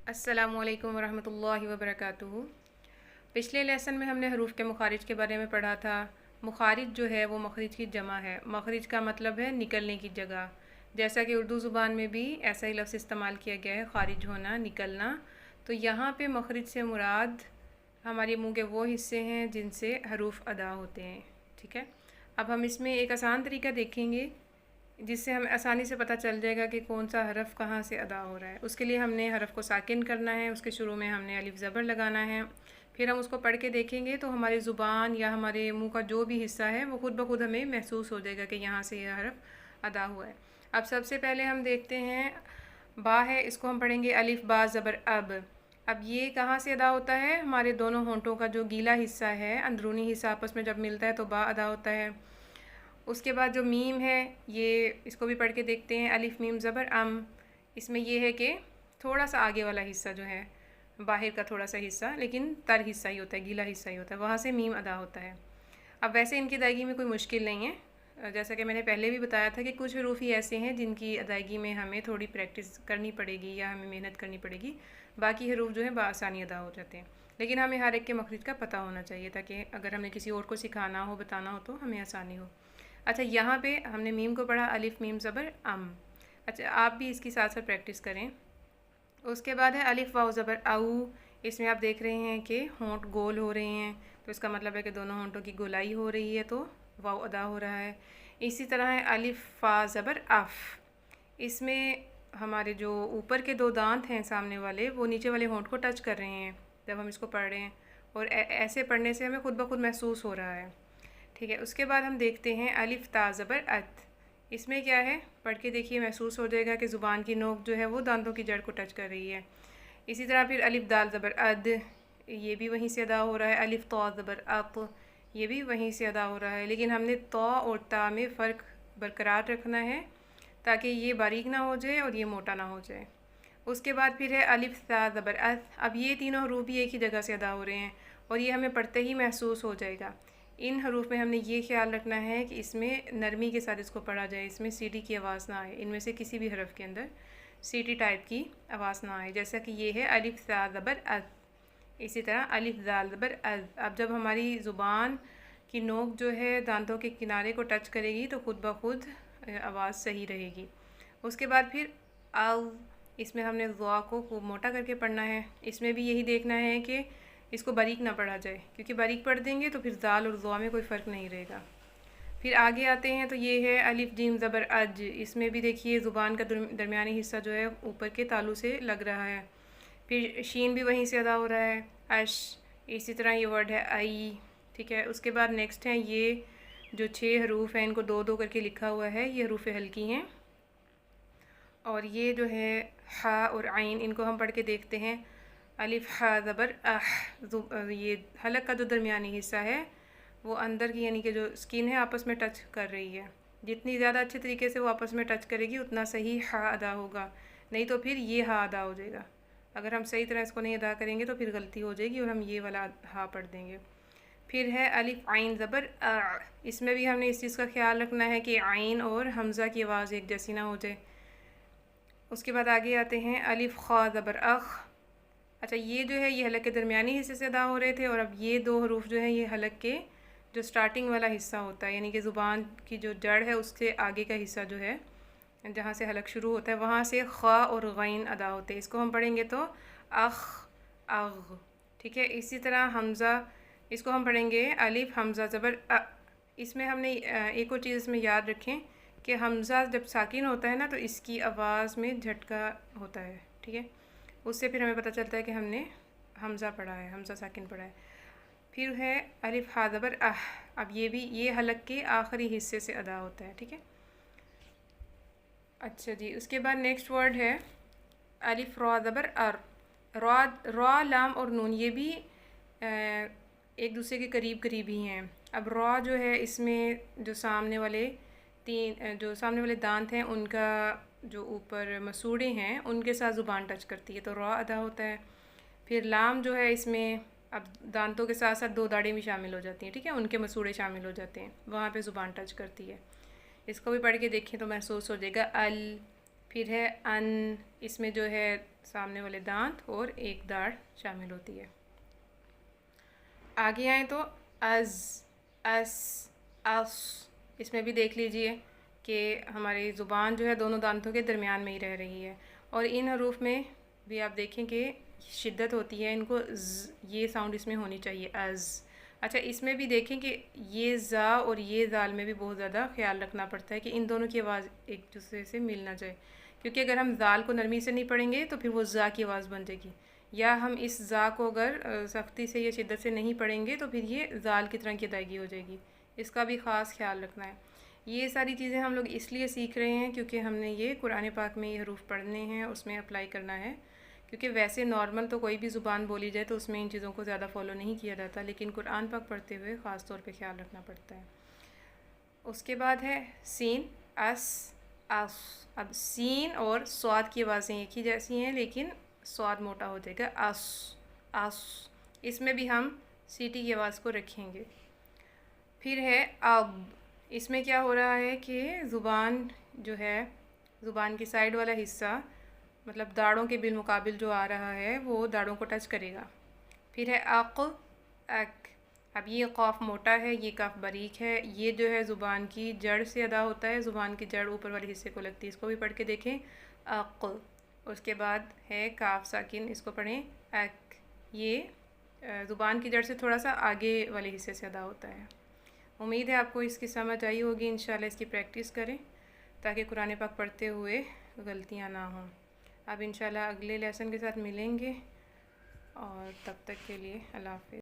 अस्सलामुअलैकुम वरहमतुल्लाहि वबरकातुहू। पिछले लेसन में हमने हरूफ के मखारिज के बारे में पढ़ा था। मखारिज जो है वो मखरिज की जमा है। मखरिज का मतलब है निकलने की जगह। जैसा कि उर्दू ज़ुबान में भी ऐसा ही लफ्ज़ इस्तेमाल किया गया है, खारिज होना, निकलना। तो यहाँ पे मखरिज से मुराद हमारे मुंह के वो हिस्से हैं जिनसे हरूफ अदा होते हैं। ठीक है, अब हम इसमें एक आसान तरीका देखेंगे जिससे हमें आसानी से पता चल जाएगा कि कौन सा हरफ कहाँ से अदा हो रहा है। उसके लिए हमने हरफ को साकिन करना है, उसके शुरू में हमने अलिफ ज़बर लगाना है। फिर हम उसको पढ़ के देखेंगे तो हमारी ज़ुबान या हमारे मुंह का जो भी हिस्सा है वो खुद ब खुद हमें महसूस हो जाएगा कि यहाँ से यह हरफ अदा हुआ है। अब सबसे पहले हम देखते हैं बा है, इसको हम पढ़ेंगे अलिफ बा ज़बर अब ये कहाँ से अदा होता है? हमारे दोनों होंठों का जो गीला हिस्सा है, अंदरूनी हिस्सा आपस में जब मिलता है तो बा अदा होता है। उसके बाद जो मीम है, ये इसको भी पढ़ के देखते हैं, अलिफ मीम ज़बर इसमें ये है कि थोड़ा सा आगे वाला हिस्सा जो है, बाहर का थोड़ा सा हिस्सा, लेकिन तर हिस्सा ही होता है, गीला हिस्सा ही होता है, वहाँ से मीम अदा होता है। अब वैसे इनकी अदायगी में कोई मुश्किल नहीं है, जैसा कि मैंने पहले भी बताया था कि कुछ हरूफ ही ऐसे हैं जिनकी अदायगी में हमें थोड़ी प्रैक्टिस करनी पड़ेगी या हमें मेहनत करनी पड़ेगी। बाकी हरूफ जो है बआसानी अदा हो जाते हैं, लेकिन हमें हर एक के मखरिज का पता होना चाहिए ताकि अगर हमें किसी और को सिखाना हो, बताना हो तो हमें आसानी हो। अच्छा, यहाँ पे हमने मीम को पढ़ा अलिफ मीम ज़बर अच्छा, आप भी इसकी साथ साथ प्रैक्टिस करें। उसके बाद है अलिफ वाव ज़बर इसमें आप देख रहे हैं कि होंठ गोल हो रहे हैं, तो इसका मतलब है कि दोनों होंठों की गोलाई हो रही है, तो वाव अदा हो रहा है। इसी तरह है अलिफ फ़ा ज़बर इसमें हमारे जो ऊपर के दो दांत हैं सामने वाले, वो नीचे वाले होंठ को टच कर रहे हैं जब हम इसको पढ़ रहे हैं, और ऐसे पढ़ने से हमें खुद ब खुद महसूस हो रहा है। ठीक है, उसके बाद हम देखते हैं अलिफ ता ज़बर इसमें क्या है, पढ़ के देखिए, महसूस हो जाएगा कि ज़ुबान की नोक जो है वो दांतों की जड़ को टच कर रही है। इसी तरह फिर अलिफ दाल ज़बर ये भी वहीं से अदा हो रहा है। अलिफ तौ ज़बर ये भी वहीं से अदा हो रहा है, लेकिन हमने तौ और ता में फ़र्क बरकरार रखना है ताकि ये बारीक ना हो जाए और ये मोटा ना हो जाए। उसके बाद फिर है अलिफ ता ज़बर अब ये तीनों हरूफ भी एक ही जगह से अदा हो रहे हैं और ये हमें पढ़ते ही महसूस हो जाएगा। इन हरूफ में हमने ये ख्याल रखना है कि इसमें नरमी के साथ इसको पढ़ा जाए, इसमें सीटी की आवाज़ ना आए, इनमें से किसी भी हरफ के अंदर सीटी टाइप की आवाज़ ना आए, जैसा कि ये है अलिफ ता ज़बर इसी तरह अलिफ दाल ज़बर अब जब हमारी ज़ुबान की नोक जो है दांतों के किनारे को टच करेगी तो खुद ब खुद आवाज़ सही रहेगी। उसके बाद फिर इसमें हमने ज़ुआ को खूब मोटा करके पढ़ना है। इसमें भी यही देखना है कि इसको बारीक ना पढ़ा जाए, क्योंकि बारीक पढ़ देंगे तो फिर दाल और ज़ुआ में कोई फ़र्क नहीं रहेगा। फिर आगे आते हैं तो ये है अलिफ जीम ज़बर इसमें भी देखिए ज़ुबान का दरमियानी हिस्सा जो है ऊपर के तालू से लग रहा है। फिर शीन भी वहीं से अदा हो रहा है, अश। इसी तरह ये वर्ड है आई। ठीक है, उसके बाद नेक्स्ट हैं ये जो 6 हरूफ हैं, इनको 2-2 करके लिखा हुआ है, ये हरूफ हल्की हैं। और ये जो है हा और आइन, इनको हम पढ़ के देखते हैं। अलिफ हा ज़बर ये हलक का जो दरमियानी हिस्सा है वो अंदर की यानी कि जो स्किन है आपस में टच कर रही है। जितनी ज़्यादा अच्छे तरीके से वो आपस में टच करेगी उतना सही हा अदा होगा, नहीं तो फिर ये हा अदा हो जाएगा। अगर हम सही तरह इसको नहीं अदा करेंगे तो फिर गलती हो जाएगी और हम ये वाला हा पढ़ देंगे। फिर है अलिफ आइन ज़बर इसमें भी हमने इस चीज़ का ख्याल रखना है कि आइन और हमज़ा की आवाज़ एक जैसी ना हो जाए। उसके बाद आगे आते हैं अलिफ ख़ा ज़बर अच्छा, ये जो है ये हलक के दरमियानी हिस्से से अदा हो रहे थे, और अब ये 2 हरूफ जो हैं ये हलक के जो स्टार्टिंग वाला हिस्सा होता है, यानी कि ज़ुबान की जो जड़ है उससे आगे का हिस्सा जो है जहाँ से हलक शुरू होता है वहाँ से ख़ा और गैन अदा होते हैं। इसको हम पढ़ेंगे तो अख अग। ठीक है, इसी तरह हमज़ा, इसको हम पढ़ेंगे अलिफ हमज़ा ज़बर इसमें हमने एक और चीज़ इसमें याद रखें कि हमज़ा जब साकिन होता है ना तो इसकी आवाज़ में झटका होता है। ठीक है, उससे फिर हमें पता चलता है कि हमने हमज़ा पढ़ा है, हमज़ा साकिन पढ़ा है। फिर है अलिफ हा ज़बर अब ये भी ये हलक के आखिरी हिस्से से अदा होता है। ठीक है, अच्छा जी, उसके बाद नेक्स्ट वर्ड है अलिफ रा ज़बर रा लाम और नून, ये भी एक दूसरे के करीब करीब ही हैं। अब रा जो है इसमें जो सामने वाले दांत हैं उनका जो ऊपर मसूड़े हैं उनके साथ ज़ुबान टच करती है तो रा अदा होता है। फिर लाम जो है इसमें अब दांतों के साथ साथ 2 दाढ़ें भी शामिल हो जाती हैं। ठीक है, उनके मसूड़े शामिल हो जाते हैं, वहाँ पे ज़ुबान टच करती है। इसको भी पढ़ के देखें तो महसूस हो जाएगा अल। फिर है अन, इसमें जो है सामने वाले दांत और एक दाढ़ शामिल होती है। आगे आए तो अज़, अस, अस, इसमें भी देख लीजिए कि हमारी ज़ुबान जो है दोनों दांतों के दरमियान में ही रह रही है। और इन हरूफ में भी आप देखें कि शिद्दत होती है, इनको ये साउंड इसमें होनी चाहिए, अज़। अच्छा, इसमें भी देखें कि ये ज़ा और ये ज़ाल में भी बहुत ज़्यादा ख्याल रखना पड़ता है कि इन दोनों की आवाज़ एक दूसरे से मिल ना जाए, क्योंकि अगर हम ज़ाल को नरमी से नहीं पढ़ेंगे तो फिर वो ज़ा की आवाज़ बन जाएगी, या हम इस ज़ा को अगर सख्ती से या शिद्दत से नहीं पढ़ेंगे तो फिर ये ज़ाल की तरह की अदायगी हो जाएगी। इसका भी ख़ास ख्याल रखना है। ये सारी चीज़ें हम लोग इसलिए सीख रहे हैं क्योंकि हमने ये कुरान पाक में ये हरूफ पढ़ने हैं, उसमें अप्लाई करना है। क्योंकि वैसे नॉर्मल तो कोई भी ज़ुबान बोली जाए तो उसमें इन चीज़ों को ज़्यादा फॉलो नहीं किया जाता, लेकिन कुरान पाक पढ़ते हुए ख़ास तौर पे ख्याल रखना पड़ता है। उसके बाद है सीन, अस, अस। अब सीन और स्वाद की आवाज़ें एक ही जैसी हैं, लेकिन स्वाद मोटा हो जाएगा, अस, अस। इसमें भी हम सीटी की आवाज़ को रखेंगे। फिर है अब। इसमें क्या हो रहा है कि ज़ुबान जो है, ज़ुबान की साइड वाला हिस्सा मतलब दाढ़ों के बिलमुकाबिल जो आ रहा है वो दाढ़ों को टच करेगा। फिर है अक, अक। अब ये क़ाफ़ मोटा है, ये काफ़ बारीक है। ये जो है ज़ुबान की जड़ से अदा होता है, ज़ुबान की जड़ ऊपर वाले हिस्से को लगती है। इसको भी पढ़ के देखें, अक। उसके बाद है काफ़ साकिन, इसको पढ़ें अक। ये ज़ुबान की जड़ से थोड़ा सा आगे वाले हिस्से से अदा होता है। उम्मीद है आपको इसकी समझ आई होगी। इंशाल्लाह इसकी प्रैक्टिस करें ताकि कुरान पाक पढ़ते हुए गलतियाँ ना हों। अब इंशाल्लाह अगले लेसन के साथ मिलेंगे, और तब तक के लिए अल्लाह हाफ़िज़।